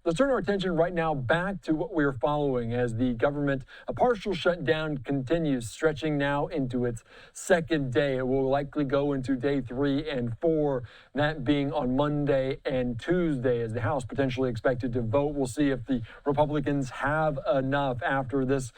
Let's turn our attention right now back to what we're following as the government, a partial shutdown continues, stretching now into its second day. It will likely go into day 3 and 4, that being on Monday and Tuesday, as the House potentially expected to vote. We'll see if the Republicans have enough after this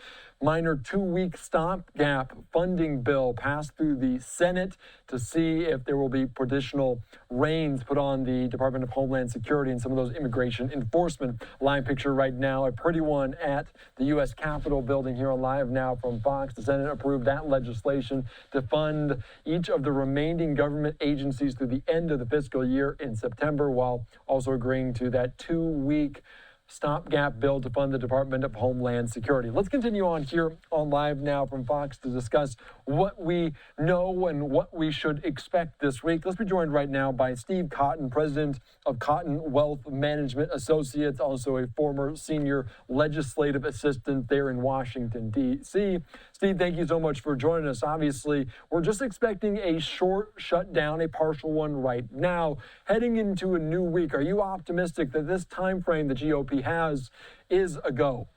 minor 2-week stopgap funding bill passed through the Senate to see if there will be additional reins put on the Department of Homeland Security and some of those immigration enforcement. Live picture right now, a pretty one at the U.S. Capitol building here on Live Now from Fox. The Senate approved that legislation to fund each of the remaining government agencies through the end of the fiscal year in September, while also agreeing to that 2-week stopgap bill to fund the Department of Homeland Security. Let's continue on here on Live Now from Fox to discuss what we know and what we should expect this week. Let's be joined right now by Steve Cotton, president of Cotton Wealth Management Associates, also a former senior legislative assistant there in Washington, D.C. Steve, thank you so much for joining us. Obviously, we're just expecting a short shutdown, a partial one right now. Heading into a new week, are you optimistic that this time frame the GOP has is a go?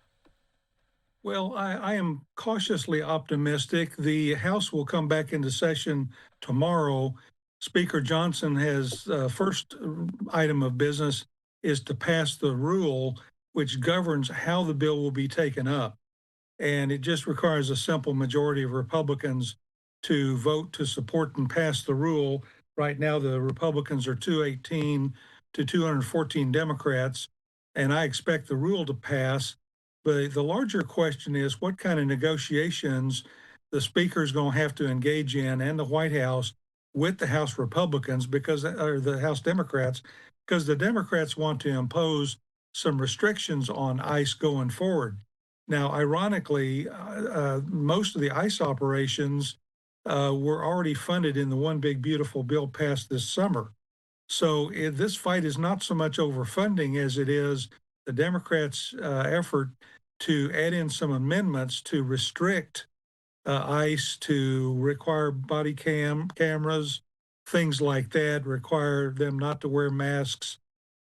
Well, I am cautiously optimistic. The House will come back into session tomorrow. Speaker Johnson has first item of business is to pass the rule which governs how the bill will be taken up. And it just requires a simple majority of Republicans to vote to support and pass the rule. Right now, the Republicans are 218 to 214 Democrats, and I expect the rule to pass. But the larger question is what kind of negotiations the Speaker is going to have to engage in, and the White House with the House Republicans, or the House Democrats, because the Democrats want to impose some restrictions on ICE going forward. Now, ironically, most of the ICE operations were already funded in the One Big Beautiful Bill passed this summer. So this fight is not so much over funding as it is the Democrats' effort to add in some amendments to restrict ICE, to require body cameras, things like that, require them not to wear masks.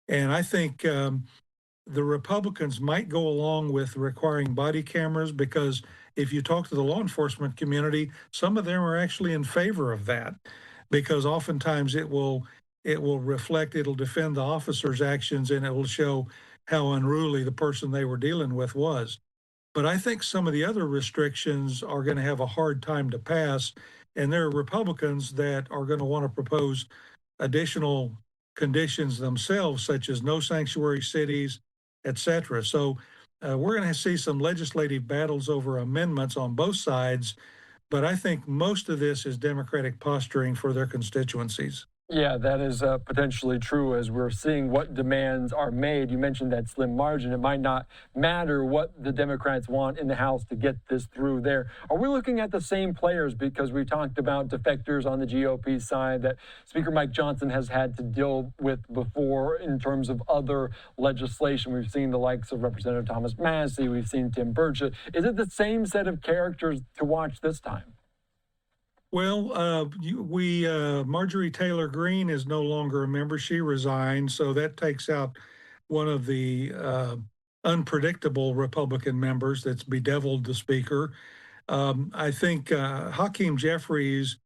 And I think the Republicans might go along with requiring body cameras because if you talk to the law enforcement community, some of them are actually in favor of that because oftentimes it will reflect, it'll defend the officer's actions, and it will show how unruly the person they were dealing with was. But I think some of the other restrictions are going to have a hard time to pass, and there are Republicans that are going to want to propose additional conditions themselves, such as no sanctuary cities, etc. So we're going to see some legislative battles over amendments on both sides, but I think most of this is Democratic posturing for their constituencies. Yeah, that is potentially true as we're seeing what demands are made. You mentioned that slim margin. It might not matter what the Democrats want in the House to get this through there. Are we looking at the same players? Because we talked about defectors on the GOP side that Speaker Mike Johnson has had to deal with before in terms of other legislation. We've seen the likes of Representative Thomas Massie. We've seen Tim Burchett. Is it the same set of characters to watch this time? Well, Marjorie Taylor Greene is no longer a member. She resigned, so that takes out one of the unpredictable Republican members that's bedeviled the Speaker. I think Hakeem Jeffries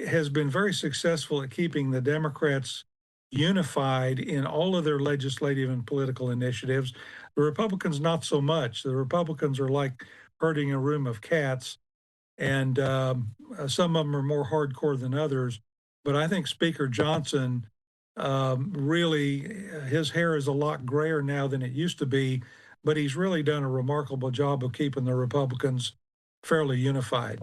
has been very successful at keeping the Democrats unified in all of their legislative and political initiatives. The Republicans, not so much. The Republicans are like herding a room of cats. And some of them are more hardcore than others. But I think Speaker Johnson really, his hair is a lot grayer now than it used to be, but he's really done a remarkable job of keeping the Republicans fairly unified.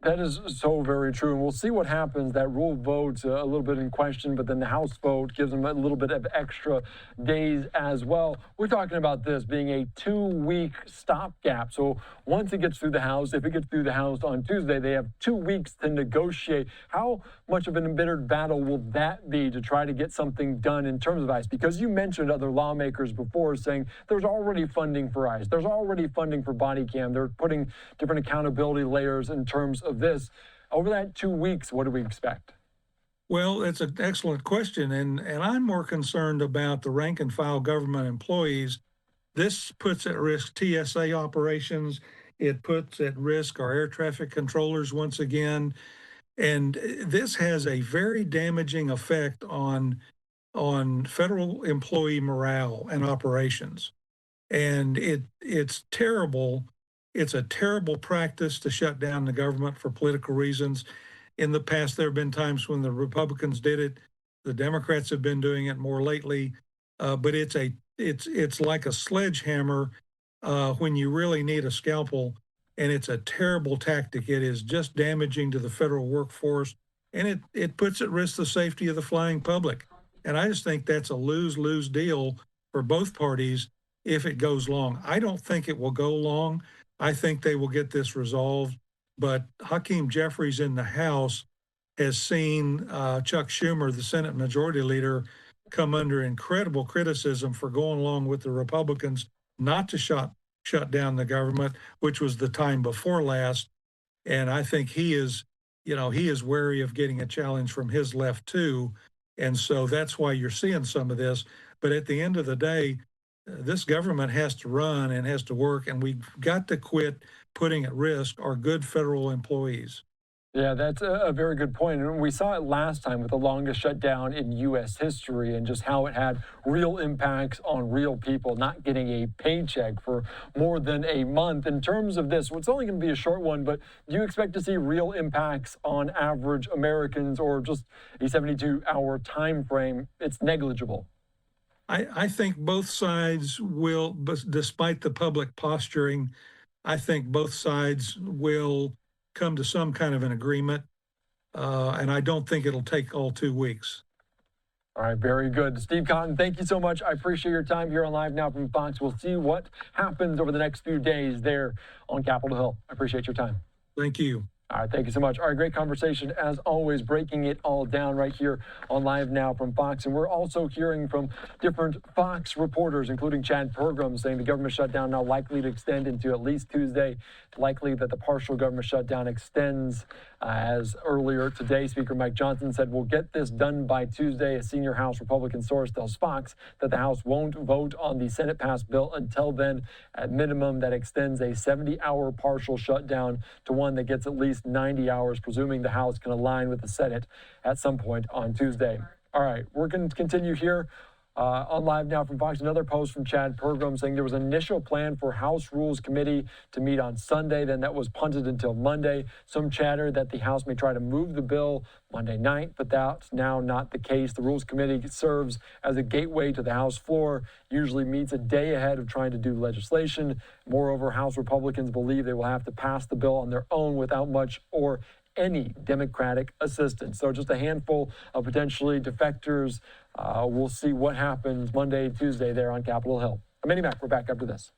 That is so very true. And we'll see what happens. That rule vote's a little bit in question, but then the House vote gives them a little bit of extra days as well. We're talking about this being a 2-week stopgap. So once it gets through the House, if it gets through the House on Tuesday, they have 2 weeks to negotiate. How much of an embittered battle will that be to try to get something done in terms of ICE? Because you mentioned other lawmakers before saying there's already funding for ICE. There's already funding for body cam. They're putting different accountability layers in terms of this. Over that 2 weeks, what do we expect? Well, that's an excellent question. And I'm more concerned about the rank and file government employees This puts at risk TSA operations. It puts at risk our air traffic controllers once again. And this has a very damaging effect on federal employee morale and operations. And it's terrible. It's a terrible practice to shut down the government for political reasons. In the past, there have been times when the Republicans did it. The Democrats have been doing it more lately. But it's like a sledgehammer when you really need a scalpel, and it's a terrible tactic. It is just damaging to the federal workforce, and it puts at risk the safety of the flying public. And I just think that's a lose-lose deal for both parties if it goes long. I don't think it will go long. I think they will get this resolved. But Hakeem Jeffries in the House has seen Chuck Schumer, the Senate Majority Leader, come under incredible criticism for going along with the Republicans not to shut down the government, which was the time before last. And I think he is wary of getting a challenge from his left too. And so that's why you're seeing some of this. But at the end of the day, this government has to run and has to work, and we've got to quit putting at risk our good federal employees. Yeah, that's a very good point. And we saw it last time with the longest shutdown in U.S. history and just how it had real impacts on real people not getting a paycheck for more than a month. In terms of this, it's only going to be a short one, but do you expect to see real impacts on average Americans, or just a 72-hour time frame? It's negligible. I think both sides will, but despite the public posturing, I think both sides will come to some kind of an agreement. And I don't think it'll take all 2 weeks. All right, very good. Steve Cotton, thank you so much. I appreciate your time here on Live Now from Fox. We'll see what happens over the next few days there on Capitol Hill. I appreciate your time. Thank you. All right, thank you so much. All right, great conversation as always, breaking it all down right here on Live Now from Fox. And we're also hearing from different Fox reporters, including Chad Pergram, saying the government shutdown now likely to extend into at least Tuesday. Likely that the partial government shutdown extends. As earlier today, Speaker Mike Johnson said, we'll get this done by Tuesday. A senior House Republican source tells Fox that the House won't vote on the Senate passed bill until then. At minimum, that extends a 70-hour partial shutdown to one that gets at least 90 hours, presuming the House can align with the Senate at some point on Tuesday. All right, we're going to continue here on Live Now from Fox. Another post from Chad Pergram saying there was an initial plan for House Rules Committee to meet on Sunday. Then that was punted until Monday. Some chatter that the House may try to move the bill Monday night, but that's now not the case. The Rules Committee serves as a gateway to the House floor, usually meets a day ahead of trying to do legislation. Moreover, House Republicans believe they will have to pass the bill on their own without much or any Democratic assistance. So just a handful of potentially defectors. We'll see what happens Monday, Tuesday there on Capitol Hill. I'm Eddie Mack. We're back after this.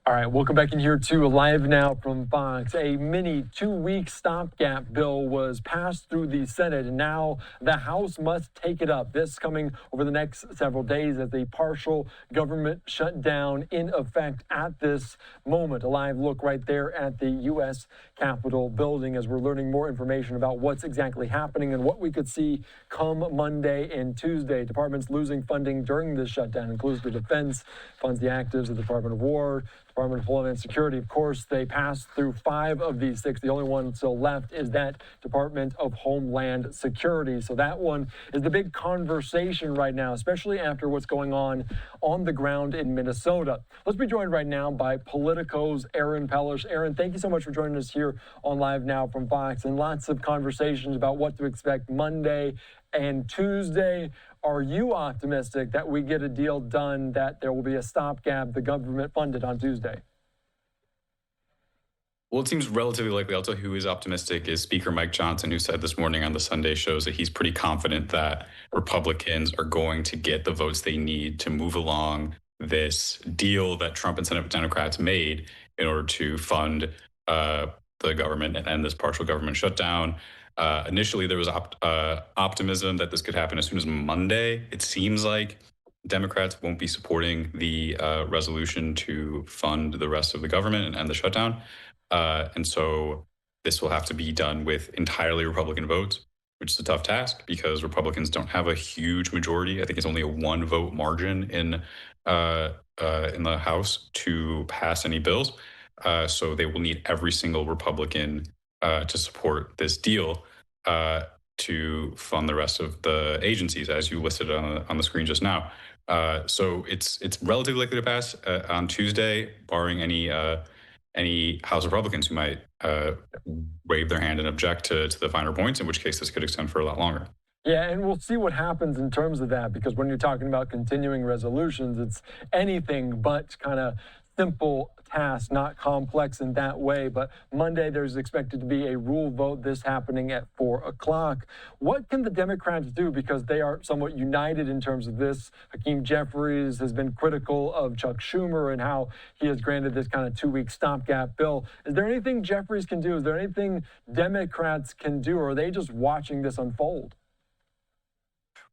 All right, welcome back in here to Live Now from Fox. A mini 2-week stopgap bill was passed through the Senate, and now the House must take it up. This coming over the next several days as the partial government shutdown in effect at this moment. A live look right there at the U.S. Capitol building as we're learning more information about what's exactly happening and what we could see come Monday and Tuesday. Departments losing funding during this shutdown includes the defense, funds the actives of the Department of War, Department of Homeland Security. Of course, they passed through 5 of these 6. The only one still left is that Department of Homeland Security. So that one is the big conversation right now, especially after what's going on the ground in Minnesota. Let's be joined right now by Politico's Aaron Pellish. Aaron, thank you so much for joining us here on Live Now from Fox, and lots of conversations about what to expect Monday and Tuesday. Are you optimistic that we get a deal done, that there will be a stopgap, the government funded on Tuesday? Well, it seems relatively likely. I'll tell you who is optimistic is Speaker Mike Johnson, who said this morning on the Sunday shows that he's pretty confident that Republicans are going to get the votes they need to move along this deal that Trump and Senate Democrats made in order to fund the government and end this partial government shutdown. Initially, there was optimism that this could happen as soon as Monday. It seems like Democrats won't be supporting the resolution to fund the rest of the government and end the shutdown. And so this will have to be done with entirely Republican votes, which is a tough task because Republicans don't have a huge majority. I think it's only a 1-vote margin in in the House to pass any bills. So they will need every single Republican to support this deal to fund the rest of the agencies, as you listed on the screen just now. So it's relatively likely to pass on Tuesday, barring any House Republicans who might wave their hand and object to the finer points, in which case this could extend for a lot longer. Yeah, and we'll see what happens in terms of that, because when you're talking about continuing resolutions, it's anything but kind of simple task, not complex in that way. But Monday, there's expected to be a rule vote, this happening at 4 o'clock. What can the Democrats do? Because they are somewhat united in terms of this. Hakeem Jeffries has been critical of Chuck Schumer and how he has granted this kind of 2-week stopgap bill. Is there anything Jeffries can do? Is there anything Democrats can do? Or are they just watching this unfold?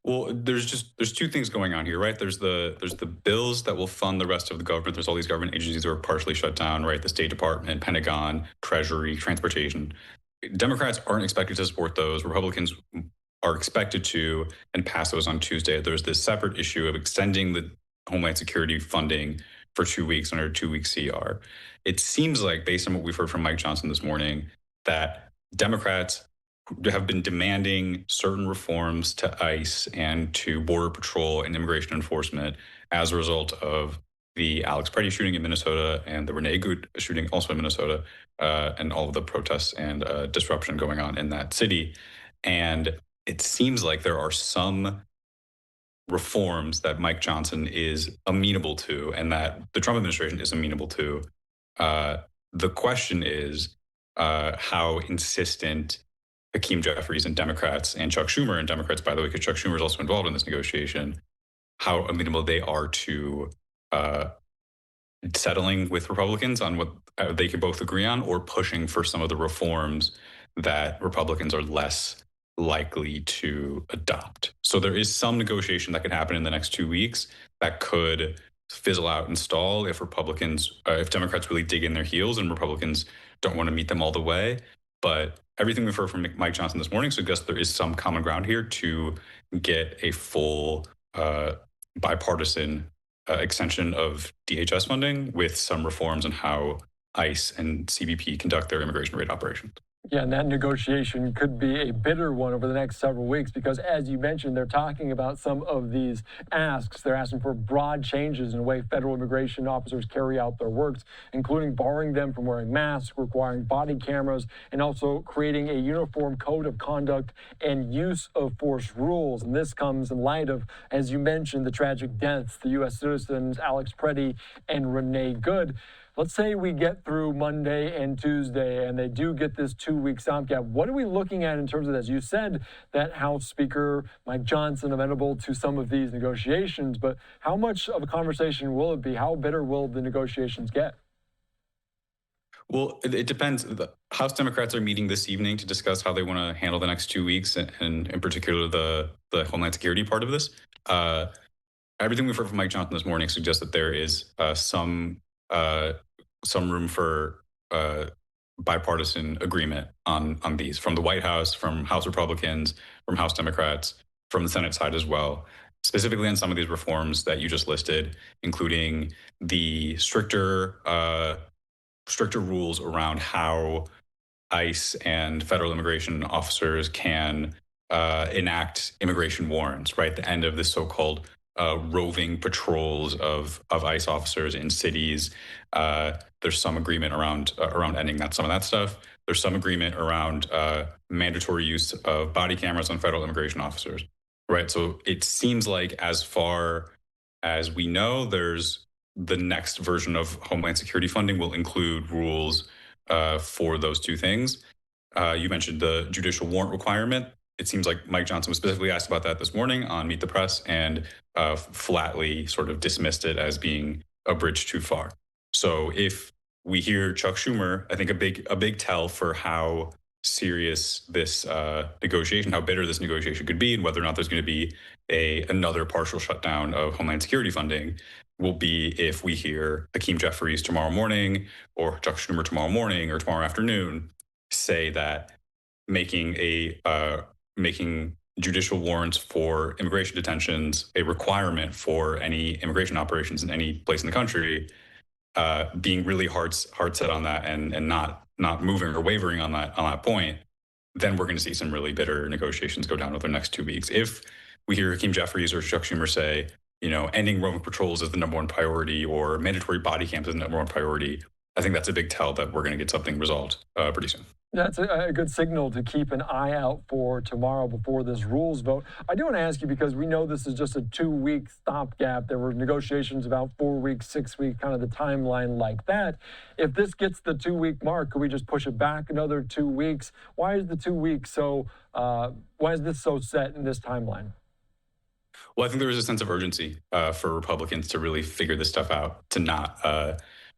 Well, there's two things going on here, right? There's the bills that will fund the rest of the government. There's all these government agencies that are partially shut down, right? The State Department, Pentagon, Treasury, Transportation. Democrats aren't expected to support those. Republicans are expected to and pass those on Tuesday. There's this separate issue of extending the Homeland Security funding for 2 weeks under a 2-week CR. It seems like, based on what we've heard from Mike Johnson this morning, that Democrats have been demanding certain reforms to ICE and to Border Patrol and immigration enforcement as a result of the Alex Pretti shooting in Minnesota and the Renée Good shooting also in Minnesota, and all of the protests and disruption going on in that city. And it seems like there are some reforms that Mike Johnson is amenable to and that the Trump administration is amenable to. The question is how insistent Hakeem Jeffries and Democrats, and Chuck Schumer and Democrats, by the way, because Chuck Schumer is also involved in this negotiation, how amenable they are to settling with Republicans on what they can both agree on, or pushing for some of the reforms that Republicans are less likely to adopt. So there is some negotiation that could happen in the next 2 weeks that could fizzle out and stall if if Democrats really dig in their heels and Republicans don't want to meet them all the way. But everything we've heard from Mike Johnson this morning suggests there is some common ground here to get a full bipartisan extension of DHS funding with some reforms on how ICE and CBP conduct their immigration raid operations. Yeah, and that negotiation could be a bitter one over the next several weeks because, as you mentioned, they're talking about some of these asks. They're asking for broad changes in the way federal immigration officers carry out their works, including barring them from wearing masks, requiring body cameras, and also creating a uniform code of conduct and use of force rules. And this comes in light of, as you mentioned, the tragic deaths, the U.S. citizens Alex Pretti and Renée Good. Let's say we get through Monday and Tuesday and they do get this 2-week stopgap. What are we looking at in terms of this? You said that House Speaker Mike Johnson amenable to some of these negotiations, but how much of a conversation will it be? How bitter will the negotiations get? Well, it depends. The House Democrats are meeting this evening to discuss how they want to handle the next 2 weeks, and in particular the Homeland Security part of this. Everything we've heard from Mike Johnson this morning suggests that there is some room for bipartisan agreement on these from the White House, from House Republicans, from House Democrats, from the Senate side as well, specifically on some of these reforms that you just listed, including the stricter rules around how ICE and federal immigration officers can enact immigration warrants, right? The end of this so-called roving patrols of ICE officers in cities. There's some agreement around ending some of that stuff. There's some agreement around mandatory use of body cameras on federal immigration officers, right? So it seems like, as far as we know, there's the next version of Homeland Security funding will include rules for those two things. You mentioned the judicial warrant requirement. It seems like Mike Johnson was specifically asked about that this morning on Meet the Press and flatly sort of dismissed it as being a bridge too far. So if we hear Chuck Schumer, I think a big tell for how serious this negotiation, how bitter this negotiation could be, and whether or not there's going to be another partial shutdown of Homeland Security funding will be if we hear Hakeem Jeffries tomorrow morning or Chuck Schumer tomorrow morning or tomorrow afternoon say that making judicial warrants for immigration detentions a requirement for any immigration operations in any place in the country, being really hard set on that and not moving or wavering on that point, then we're going to see some really bitter negotiations go down over the next 2 weeks. If we hear Hakeem Jeffries or Chuck Schumer say, ending roving patrols is the #1 priority or mandatory body cams is the #1 priority, I think that's a big tell that we're going to get something resolved pretty soon. That's a good signal to keep an eye out for tomorrow before this rules vote. I do want to ask you, because we know this is just a 2-week stopgap. There were negotiations about 4 weeks, 6 weeks, kind of the timeline like that. If this gets the 2-week mark, could we just push it back another 2 weeks? Why is the 2 weeks why is this so set in this timeline? Well, I think there was a sense of urgency for Republicans to really figure this stuff out, to not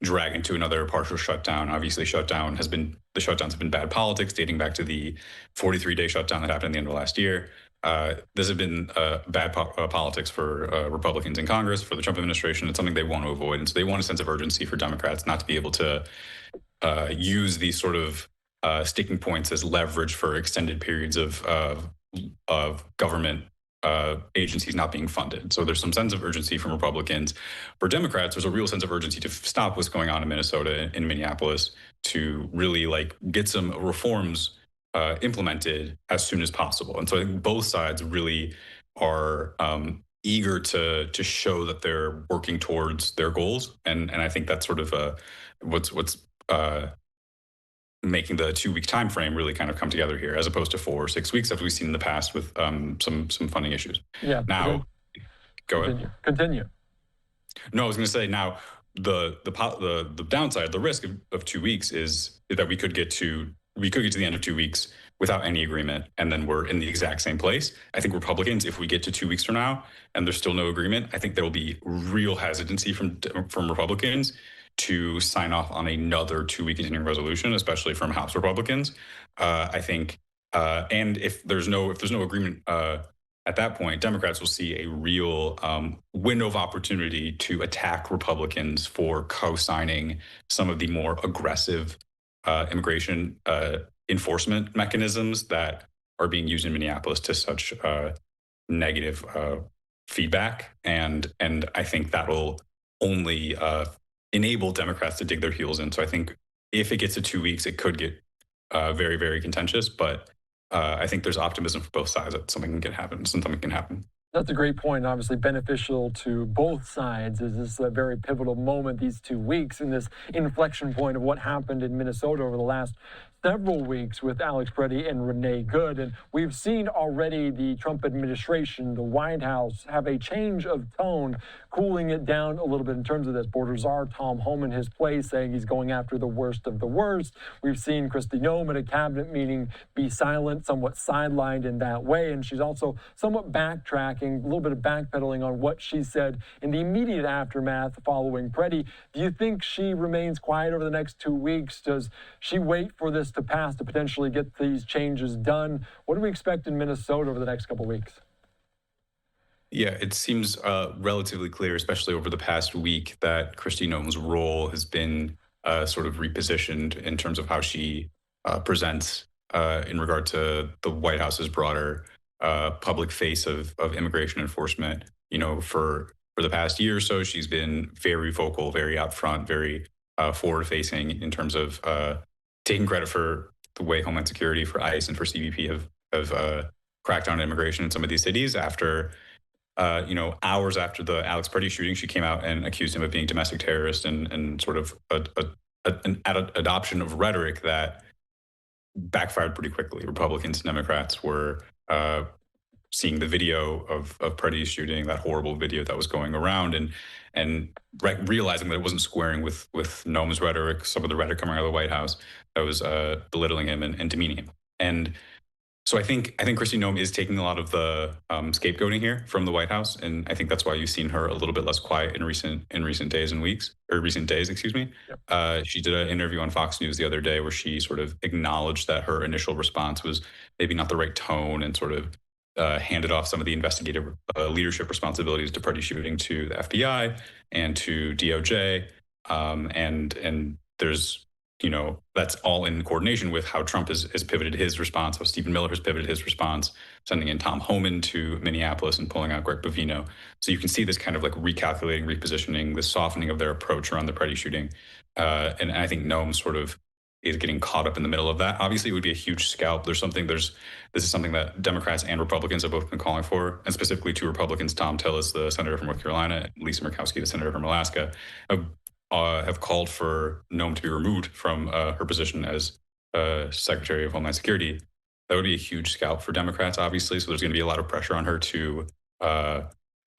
drag into another partial shutdown. Obviously, the shutdowns have been bad politics, dating back to the 43-day shutdown that happened at the end of last year. This has been bad politics for Republicans in Congress, for the Trump administration. It's something they want to avoid, and so they want a sense of urgency for Democrats not to be able to use these sort of sticking points as leverage for extended periods of government agencies not being funded. So there's some sense of urgency from Republicans. For Democrats, there's a real sense of urgency to stop what's going on in Minnesota, in Minneapolis, to really get some reforms implemented as soon as possible. And so I think both sides really are eager to show that they're working towards their goals. And I think that's sort of what's making the 2-week time frame really kind of come together here, as opposed to 4 or 6 weeks as we've seen in the past with some funding issues. Yeah. Now, go ahead. Continue. No, I was going to say, now the downside, the risk of 2 weeks is that we could get to the end of 2 weeks without any agreement, and then we're in the exact same place. I think Republicans, if we get to 2 weeks from now and there's still no agreement, I think there will be real hesitancy from Republicans to sign off on another 2-week continuing resolution, especially from House Republicans. I think, and if there's no agreement at that point, Democrats will see a real window of opportunity to attack Republicans for co-signing some of the more aggressive immigration enforcement mechanisms that are being used in Minneapolis to such negative feedback, and I think that will only enable Democrats to dig their heels in. So I think if it gets to 2 weeks, it could get very, very contentious. But I think there's optimism for both sides that something can happen. That's a great point. Obviously beneficial to both sides. Is this a very pivotal moment, these 2 weeks, in this inflection point of what happened in Minnesota over the last several weeks with Alex Pretti and Renée Good. And we've seen already the Trump administration, the White House, have a change of tone, cooling it down a little bit in terms of this. Border czar Tom Homan, his place, saying he's going after the worst of the worst. We've seen Kristi Noem at a cabinet meeting be silent, somewhat sidelined in that way. And she's also somewhat backtracking, a little bit of backpedaling on what she said in the immediate aftermath following Pretti. Do you think she remains quiet over the next 2 weeks? Does she wait for this to pass to potentially get these changes done? What do we expect in Minnesota over the next couple of weeks? Yeah, it seems relatively clear, especially over the past week, that Kristi Noem's role has been sort of repositioned in terms of how she presents in regard to the White House's broader public face of immigration enforcement. For the past year or so, she's been very vocal, very out front, very forward-facing in terms of taking credit for the way Homeland Security, for ICE, and for CBP have cracked down on immigration in some of these cities. After, hours after the Alex Pretti shooting, she came out and accused him of being domestic terrorist, and sort of an adoption of rhetoric that backfired pretty quickly. Republicans and Democrats were seeing the video of Pretti's shooting, that horrible video that was going around, and realizing that it wasn't squaring with Noem's rhetoric, some of the rhetoric coming out of the White House that was belittling him and demeaning him. And so I think Kristi Noem is taking a lot of the scapegoating here from the White House, and I think that's why you've seen her a little bit less quiet in recent days, excuse me. Yep. She did an interview on Fox News the other day where she sort of acknowledged that her initial response was maybe not the right tone, and sort of handed off some of the investigative leadership responsibilities to Pretti shooting to the FBI and to DOJ. And there's that's all in coordination with how Trump has pivoted his response, how Stephen Miller has pivoted his response, sending in Tom Homan to Minneapolis and pulling out Greg Bovino. So you can see this kind of like recalculating, repositioning, the softening of their approach around the Pretti shooting. And I think Noam sort of is getting caught up in the middle of that. Obviously, it would be a huge scalp. This is something that Democrats and Republicans have both been calling for, and specifically two Republicans, Tom Tillis, the senator from North Carolina, and Lisa Murkowski, the senator from Alaska, have called for Noam to be removed from her position as Secretary of Homeland Security. That would be a huge scalp for Democrats, obviously. So there's going to be a lot of pressure on her to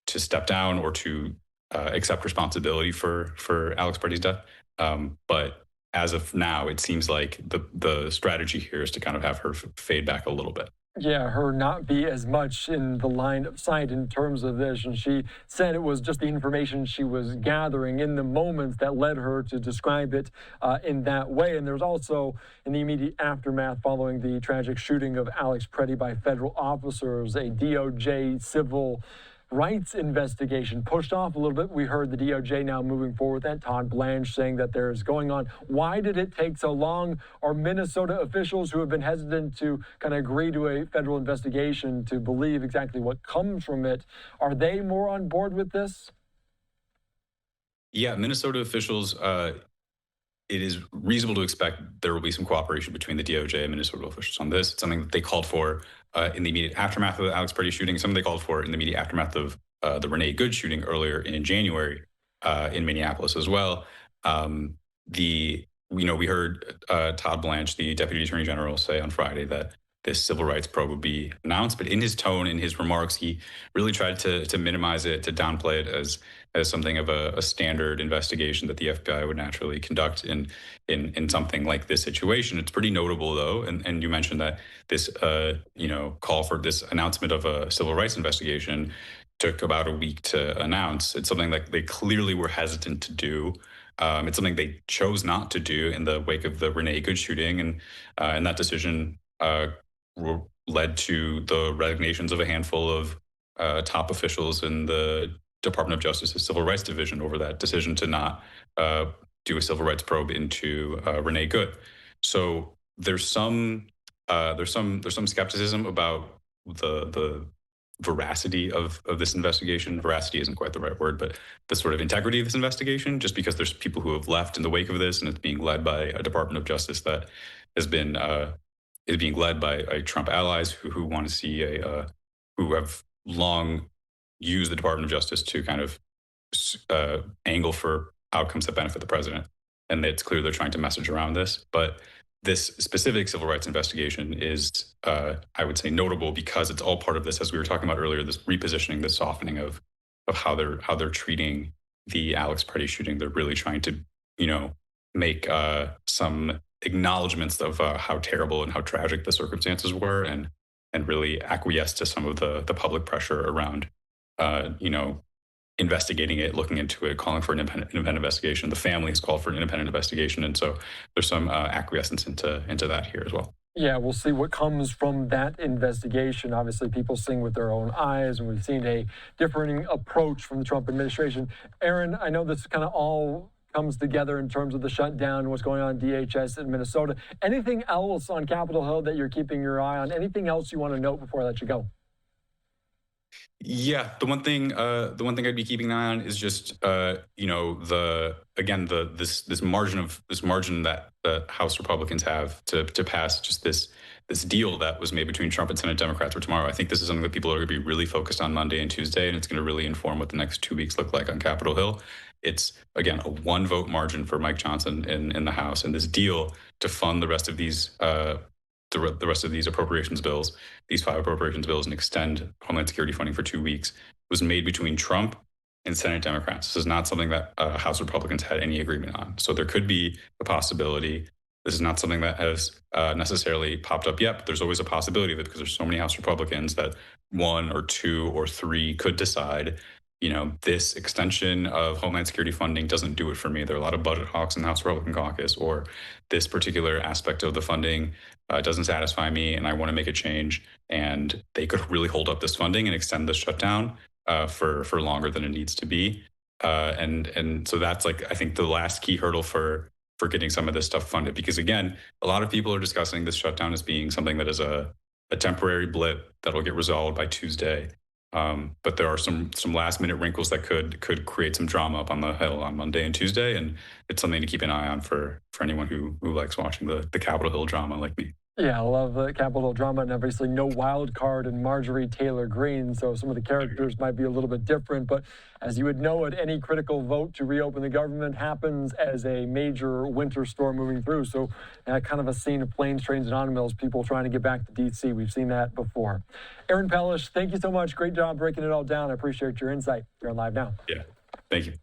step down or to accept responsibility for Alex Pretti's death. But as of now, it seems like the strategy here is to kind of have her fade back a little bit. Yeah, her not be as much in the line of sight in terms of this. And she said it was just the information she was gathering in the moments that led her to describe it in that way. And there's also, in the immediate aftermath following the tragic shooting of Alex Pretti by federal officers, a DOJ civil rights investigation pushed off a little bit. We heard the DOJ now moving forward with that. Todd Blanche saying that there's going on. Why did it take so long? Are Minnesota officials who have been hesitant to kind of agree to a federal investigation to believe exactly what comes from it, are they more on board with this? Yeah, Minnesota officials, it is reasonable to expect there will be some cooperation between the DOJ and Minnesota officials on this. It's something that they called for in the immediate aftermath of the Alex Pretti shooting, something they called for in the immediate aftermath of the Renée Good shooting earlier in January in Minneapolis as well. We heard Todd Blanche, the Deputy Attorney General, say on Friday that this civil rights probe would be announced, but in his tone, in his remarks, he really tried to minimize it, to downplay it as something of a standard investigation that the FBI would naturally conduct in something like this situation. It's pretty notable, though, and you mentioned that this call for this announcement of a civil rights investigation took about a week to announce. It's something that they clearly were hesitant to do. It's something they chose not to do in the wake of the Renée Good shooting, and that decision led to the resignations of a handful of top officials in the Department of Justice's Civil Rights Division over that decision to not do a civil rights probe into Renée Good. So there's some skepticism about the veracity of this investigation. Veracity isn't quite the right word, but the sort of integrity of this investigation, just because there's people who have left in the wake of this, and it's being led by a Department of Justice that has been is being led by Trump allies who want to see who have long used the Department of Justice to kind of angle for outcomes that benefit the president. And it's clear they're trying to message around this. But this specific civil rights investigation is, I would say, notable because it's all part of this, as we were talking about earlier, this repositioning, this softening of how they're treating the Alex Pretti shooting. They're really trying to, make some acknowledgments of how terrible and how tragic the circumstances were, and really acquiesce to some of the public pressure around, investigating it, looking into it, calling for an independent investigation. The family has called for an independent investigation, and so there's some acquiescence into that here as well. Yeah, we'll see what comes from that investigation. Obviously, people seeing with their own eyes, and we've seen a differing approach from the Trump administration. Aaron, I know this kind of all comes together in terms of the shutdown, what's going on in DHS in Minnesota. Anything else on Capitol Hill that you're keeping your eye on? Anything else you want to note before I let you go? Yeah, the one thing I'd be keeping an eye on is just this margin that the House Republicans have to pass just this deal that was made between Trump and Senate Democrats for tomorrow. I think this is something that people are going to be really focused on Monday and Tuesday, and it's going to really inform what the next 2 weeks look like on Capitol Hill. It's, again, a 1-vote margin for Mike Johnson in the House, and this deal to fund the rest of these the rest of these appropriations bills, these 5 appropriations bills, and extend Homeland Security funding for 2 weeks, was made between Trump and Senate Democrats. This is not something that House Republicans had any agreement on. So there could be a possibility. This is not something that has necessarily popped up yet, but there's always a possibility of it because there's so many House Republicans that 1 or 2 or 3 could decide, this extension of Homeland Security funding doesn't do it for me. There are a lot of budget hawks in the House Republican caucus, or this particular aspect of the funding doesn't satisfy me and I want to make a change. And they could really hold up this funding and extend the shutdown for longer than it needs to be. And so that's, I think the last key hurdle for for getting some of this stuff funded. Because again, a lot of people are discussing this shutdown as being something that is a temporary blip that'll get resolved by Tuesday. But there are some last minute wrinkles that could create some drama up on the Hill on Monday and Tuesday, and it's something to keep an eye on for anyone who likes watching the Capitol Hill drama like me. Yeah, I love the Capitol Hill drama, and obviously no wild card in Marjorie Taylor Greene, so some of the characters might be a little bit different, but as you would know it, any critical vote to reopen the government happens as a major winter storm moving through, so kind of a scene of planes, trains, and automobiles, people trying to get back to D.C. We've seen that before. Aaron Pellish, thank you so much. Great job breaking it all down. I appreciate your insight here on Live Now. Yeah, thank you.